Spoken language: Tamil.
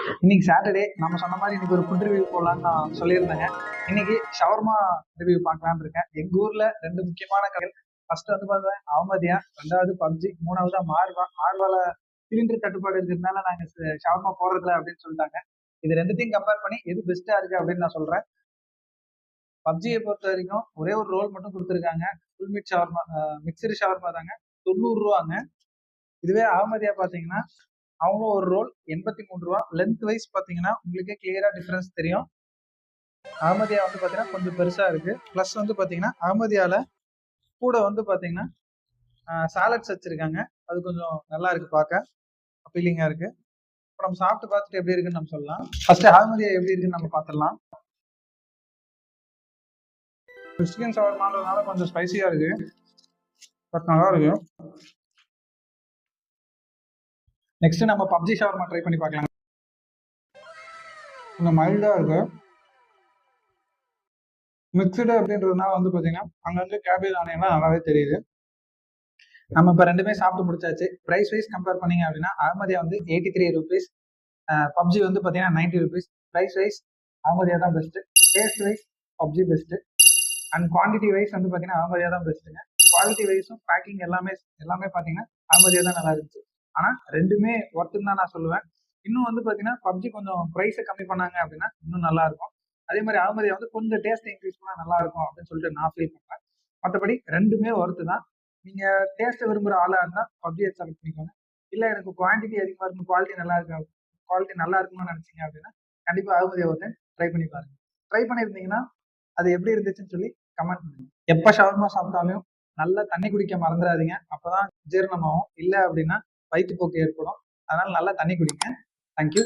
இன்னைக்கு சாட்டர்டே நம்ம சொன்ன மாதிரி இன்னைக்கு ஒரு ஃபுட் ரிவ்யூ போடலான்னு நான் சொல்லியிருந்தேங்க. இன்னைக்கு ஷவர்மா ரிவ்யூ பார்க்கலான்னு இருக்கேன். எங்க ஊர்ல ரெண்டு முக்கியமான கடைகள். ஃபர்ஸ்ட் வந்து பார்த்தா அகமதியா, ரெண்டாவது பப்ஜி, மூணாவதா மார்வா. மார்வால சிலிண்டர் தட்டுப்பாடு இருக்கிறதுனால நாங்க ஷவர்மா போடுறதில்ல அப்படின்னு சொல்லிட்டாங்க. இது ரெண்டுத்தையும் கம்பேர் பண்ணி எது பெஸ்டா இருக்கு அப்படின்னு நான் சொல்றேன். பப்ஜியை பொறுத்த வரைக்கும் ஒரே ஒரு ரோல் மட்டும் கொடுத்துருக்காங்க. Full meet shawarma, mixed shawarma தாங்க, 90 ரூபாங்க. இதுவே அகமதியா பாத்தீங்கன்னா அவங்களும் ஒரு ரோல் 83 ரூபா. லென்த் வைஸ் பாத்தீங்கன்னா உங்களுக்கே கிளியரா டிஃபரன்ஸ் தெரியும். அகமதியா வந்து பாத்தீங்கன்னா கொஞ்சம் பெருசா இருக்கு. பிளஸ் வந்து பாத்தீங்கன்னா அகமதியால கூட வந்து பாத்தீங்கன்னா சாலட்ஸ் வச்சிருக்காங்க. அது கொஞ்சம் நல்லா இருக்கு, பார்க்க அப்பீலிங்கா இருக்கு. இப்போ நம்ம சாப்பிட்டு பார்த்துட்டு எப்படி இருக்குன்னு நம்ம சொல்லலாம். ஃபர்ஸ்ட் அகமதியா எப்படி இருக்குன்னு நம்ம பார்த்துடலாம். கிறிஸ்டியன் ஷவர்மான்றதுனால கொஞ்சம் ஸ்பைசியா இருக்கு, பட் நல்லா இருக்கு. நெக்ஸ்ட் நம்ம பப்ஜி ஷவர்மா ட்ரை பண்ணி பார்க்கலாம். கொஞ்சம் மைல்டா இருக்கு. மிக்சடு அப்படின்றதுனால வந்து பாத்தீங்கன்னா அங்கங்க கேபேஜ் ஆனியன்லாம் நல்லாவே தெரியுது. நம்ம இப்போ ரெண்டுமே சாப்பிட்டு முடிச்சாச்சு. ப்ரைஸ் வைஸ் கம்பேர் பண்ணீங்க அப்படின்னா அகமதியா வந்து 83 ருபீஸ், பப்ஜி வந்து பார்த்தீங்கன்னா 90 ருபீஸ். ப்ரைஸ் வைஸ் அகமதியா தான் பெஸ்ட்டு. டேஸ்ட் வைஸ் பப்ஜி பெஸ்ட்டு. அண்ட் குவான்டிட்டி வைஸ் வந்து பார்த்தீங்கன்னா அகமதியா தான் பெஸ்ட்டுங்க. குவாலிட்டி வைஸும் பேக்கிங் எல்லாமே எல்லாமே பார்த்தீங்கன்னா அகமதியா தான் நல்லா இருந்துச்சு. ஆனால் ரெண்டுமே ஒர்த்துன்னு தான் நான் சொல்லுவேன். இன்னும் வந்து பார்த்தீங்கன்னா பப்ஜி கொஞ்சம் ப்ரைஸை கம்மி பண்ணாங்க அப்படின்னா இன்னும் நல்லா இருக்கும். அதே மாதிரி அகமதியா வந்து கொஞ்சம் டேஸ்ட் இன்க்ரீஸ் பண்ணால் நல்லா இருக்கும் அப்படின்னு சொல்லிட்டு நான் ஃபீல் பண்ணுறேன். மற்றபடி ரெண்டுமே ஒர்த்து தான். நீங்க டேஸ்ட் விரும்புற ஆளா இருந்தா பப்ஜியை செலக்ட் பண்ணிக்கோங்க. இல்ல எனக்கு குவான்டிட்டி அதிகமா இருக்கும், குவாலிட்டி நல்லா இருக்கும்னு நினைச்சீங்க அப்படின்னா கண்டிப்பா அகமதியா ஒரு ட்ரை பண்ணி பாருங்க. ட்ரை பண்ணியிருந்தீங்கன்னா அது எப்படி இருந்துச்சுன்னு சொல்லி கமெண்ட் பண்ணுங்க. எப்ப ஷவர்மா சாப்பிட்டாலும் நல்லா தண்ணி குடிக்க மறந்துடாதீங்க. அப்பதான் ஜீரணமாகும். இல்லை அப்படின்னா வயிற்றுப்போக்கு ஏற்படும். அதனால நல்லா தண்ணி குடிங்க. தேங்க்யூ.